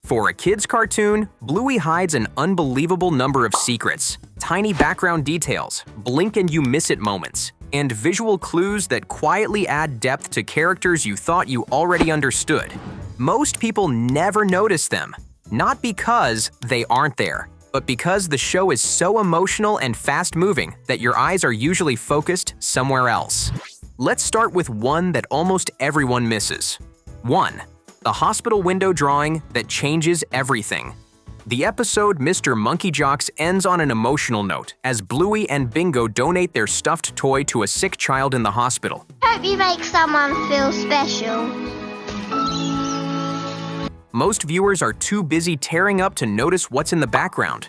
For a kid's cartoon, Bluey hides an unbelievable number of secrets, tiny background details, blink and you miss it moments, and visual clues that quietly add depth to characters you thought you already understood. Most people never notice them, not because they aren't there, but because the show is so emotional and fast-moving that your eyes are usually focused somewhere else. Let's start with one that almost everyone misses. 1. The hospital window drawing that changes everything. The episode Mr. Monkey Jocks ends on an emotional note as Bluey and Bingo donate their stuffed toy to a sick child in the hospital. Hope you make someone feel special. Most viewers are too busy tearing up to notice what's in the background.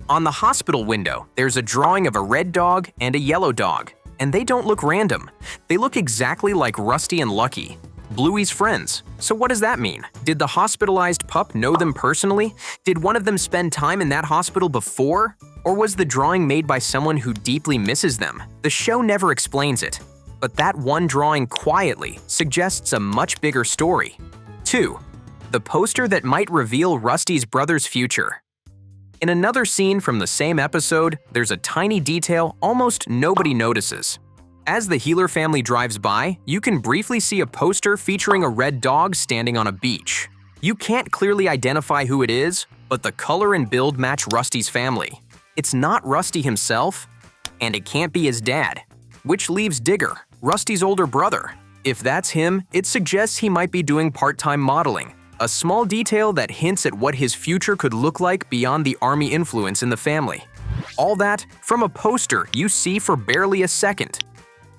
On the hospital window, there's a drawing of a red dog and a yellow dog, and they don't look random. They look exactly like Rusty and Lucky, Bluey's friends. So what does that mean? Did the hospitalized pup know them personally? Did one of them spend time in that hospital before? Or was the drawing made by someone who deeply misses them? The show never explains it, but that one drawing quietly suggests a much bigger story. 2. The poster that might reveal Rusty's brother's future. In another scene from the same episode, there's a tiny detail almost nobody notices. As the Healer family drives by, you can briefly see a poster featuring a red dog standing on a beach. You can't clearly identify who it is, but the color and build match Rusty's family. It's not Rusty himself, and it can't be his dad, which leaves Digger, Rusty's older brother. If that's him, it suggests he might be doing part-time modeling, a small detail that hints at what his future could look like beyond the army influence in the family. All that from a poster you see for barely a second.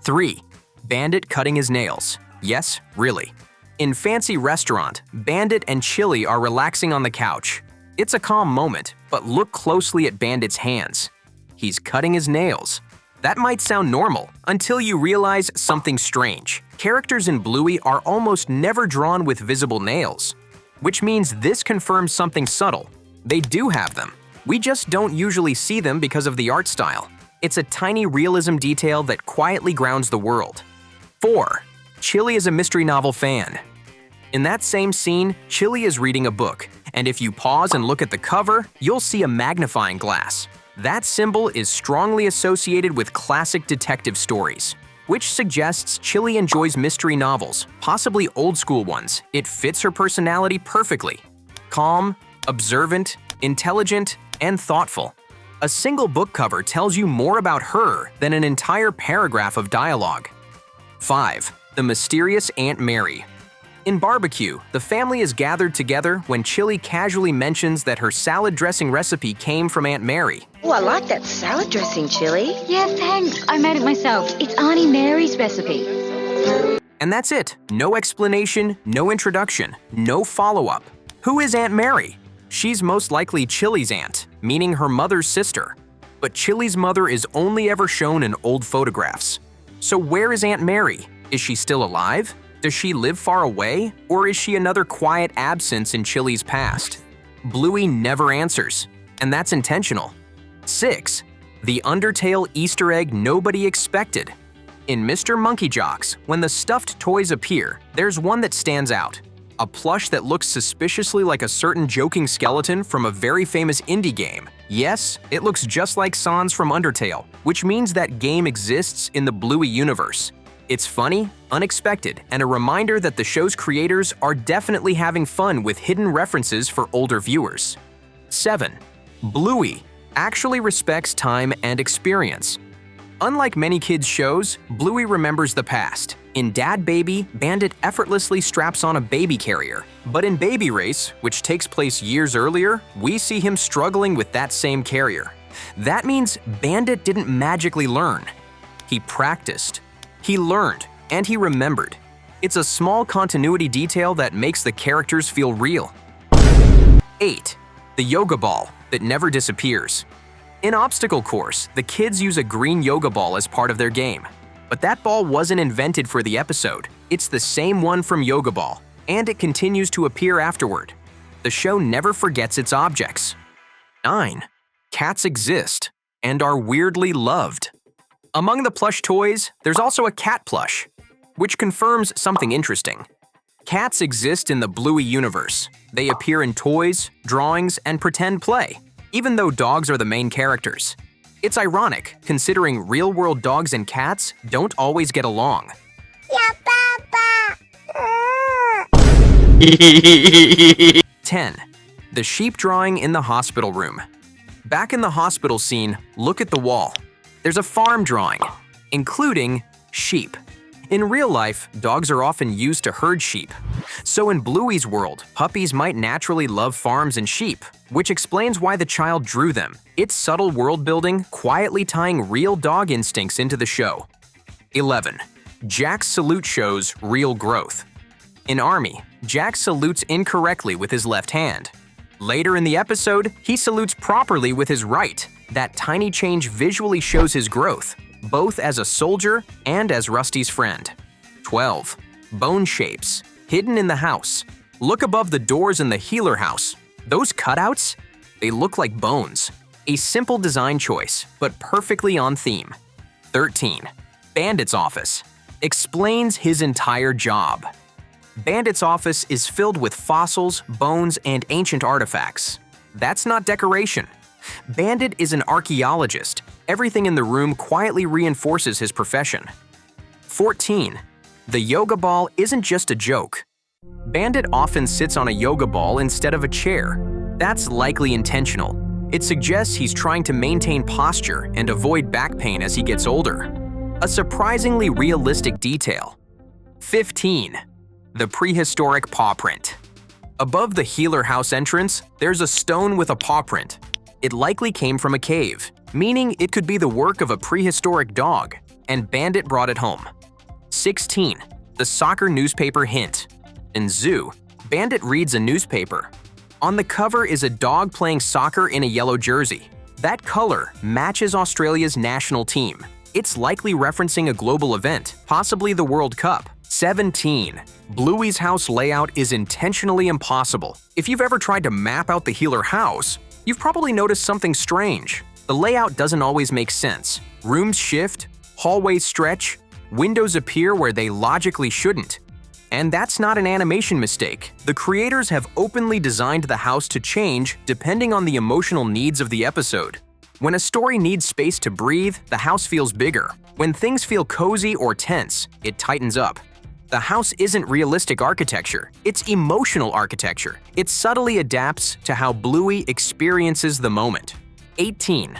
3. Bandit cutting his nails. Yes, really. In Fancy Restaurant, Bandit and Chili are relaxing on the couch. It's a calm moment, but look closely at Bandit's hands. He's cutting his nails. That might sound normal until you realize something strange. Characters in Bluey are almost never drawn with visible nails, which means this confirms something subtle. They do have them. We just don't usually see them because of the art style. It's a tiny realism detail that quietly grounds the world. 4. Chili is a mystery novel fan. In that same scene, Chili is reading a book, and if you pause and look at the cover, you'll see a magnifying glass. That symbol is strongly associated with classic detective stories, which suggests Chili enjoys mystery novels, possibly old-school ones. It fits her personality perfectly. Calm, observant, intelligent, and thoughtful. A single book cover tells you more about her than an entire paragraph of dialogue. 5. The mysterious Aunt Mary. In Barbecue, the family is gathered together when Chili casually mentions that her salad dressing recipe came from Aunt Mary. Oh, I like that salad dressing, Chili. Yeah, thanks. I made it myself. It's Auntie Mary's recipe. And that's it. No explanation, no introduction, no follow-up. Who is Aunt Mary? She's most likely Chili's aunt, meaning her mother's sister. But Chili's mother is only ever shown in old photographs. So where is Aunt Mary? Is she still alive? Does she live far away? Or is she another quiet absence in Chili's past? Bluey never answers, and that's intentional. 6. The Undertale Easter egg nobody expected. In Mr. Monkey Jocks, when the stuffed toys appear, there's one that stands out. A plush that looks suspiciously like a certain joking skeleton from a very famous indie game. Yes, it looks just like Sans from Undertale, which means that game exists in the Bluey universe. It's funny, unexpected, and a reminder that the show's creators are definitely having fun with hidden references for older viewers. 7. Bluey actually respects time and experience. Unlike many kids' shows, Bluey remembers the past. In Dad Baby, Bandit effortlessly straps on a baby carrier. But in Baby Race, which takes place years earlier, we see him struggling with that same carrier. That means Bandit didn't magically learn. He practiced. He learned, and he remembered. It's a small continuity detail that makes the characters feel real. 8. The yoga ball that never disappears. In Obstacle Course, the kids use a green yoga ball as part of their game. But that ball wasn't invented for the episode. It's the same one from Yoga Ball, and it continues to appear afterward. The show never forgets its objects. 9. Cats exist and are weirdly loved. Among the plush toys, there's also a cat plush, which confirms something interesting. Cats exist in the Bluey universe. They appear in toys, drawings, and pretend play, even though dogs are the main characters. It's ironic, considering real-world dogs and cats don't always get along. Yeah, Papa. 10. The sheep drawing in the hospital room. Back in the hospital scene, look at the wall. There's a farm drawing, including sheep. In real life, dogs are often used to herd sheep. So in Bluey's world, puppies might naturally love farms and sheep, which explains why the child drew them. It's subtle world building, quietly tying real dog instincts into the show. 11. Jack's salute shows real growth. In Army, Jack salutes incorrectly with his left hand. Later in the episode, he salutes properly with his right. That tiny change visually shows his growth, both as a soldier and as Rusty's friend. 12. Bone shapes, hidden in the house. Look above the doors in the healer house. Those cutouts? They look like bones. A simple design choice, but perfectly on theme. 13. Bandit's office. Explains his entire job. Bandit's office is filled with fossils, bones, and ancient artifacts. That's not decoration. Bandit is an archaeologist. Everything in the room quietly reinforces his profession. 14. The yoga ball isn't just a joke. Bandit often sits on a yoga ball instead of a chair. That's likely intentional. It suggests he's trying to maintain posture and avoid back pain as he gets older. A surprisingly realistic detail. 15. The prehistoric paw print. Above the healer house entrance, there's a stone with a paw print. It likely came from a cave, meaning it could be the work of a prehistoric dog, and Bandit brought it home. 16. The soccer newspaper hint. In Zoo, Bandit reads a newspaper. On the cover is a dog playing soccer in a yellow jersey. That color matches Australia's national team. It's likely referencing a global event, possibly the World Cup. 17. Bluey's house layout is intentionally impossible. If you've ever tried to map out the healer house, you've probably noticed something strange. The layout doesn't always make sense. Rooms shift, hallways stretch, windows appear where they logically shouldn't. And that's not an animation mistake. The creators have openly designed the house to change depending on the emotional needs of the episode. When a story needs space to breathe, the house feels bigger. When things feel cozy or tense, it tightens up. The house isn't realistic architecture, it's emotional architecture. It subtly adapts to how Bluey experiences the moment. 18.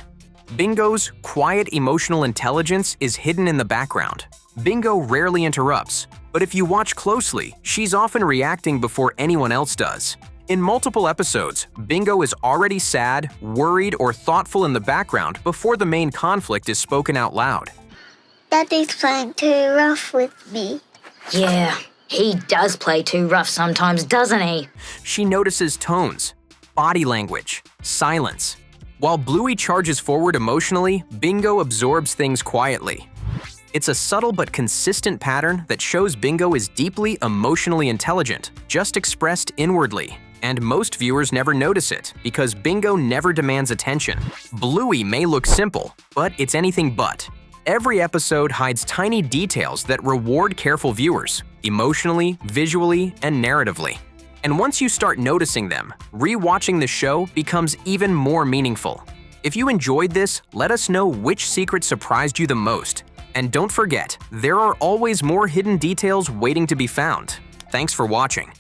Bingo's quiet emotional intelligence is hidden in the background. Bingo rarely interrupts, but if you watch closely, she's often reacting before anyone else does. In multiple episodes, Bingo is already sad, worried, or thoughtful in the background before the main conflict is spoken out loud. Daddy's playing too rough with me. Yeah, he does play too rough sometimes, doesn't he? She notices tones, body language, silence. While Bluey charges forward emotionally, Bingo absorbs things quietly. It's a subtle but consistent pattern that shows Bingo is deeply emotionally intelligent, just expressed inwardly. And most viewers never notice it, because Bingo never demands attention. Bluey may look simple, but it's anything but. Every episode hides tiny details that reward careful viewers, emotionally, visually, and narratively. And once you start noticing them, rewatching the show becomes even more meaningful. If you enjoyed this, let us know which secret surprised you the most. And don't forget, there are always more hidden details waiting to be found. Thanks for watching.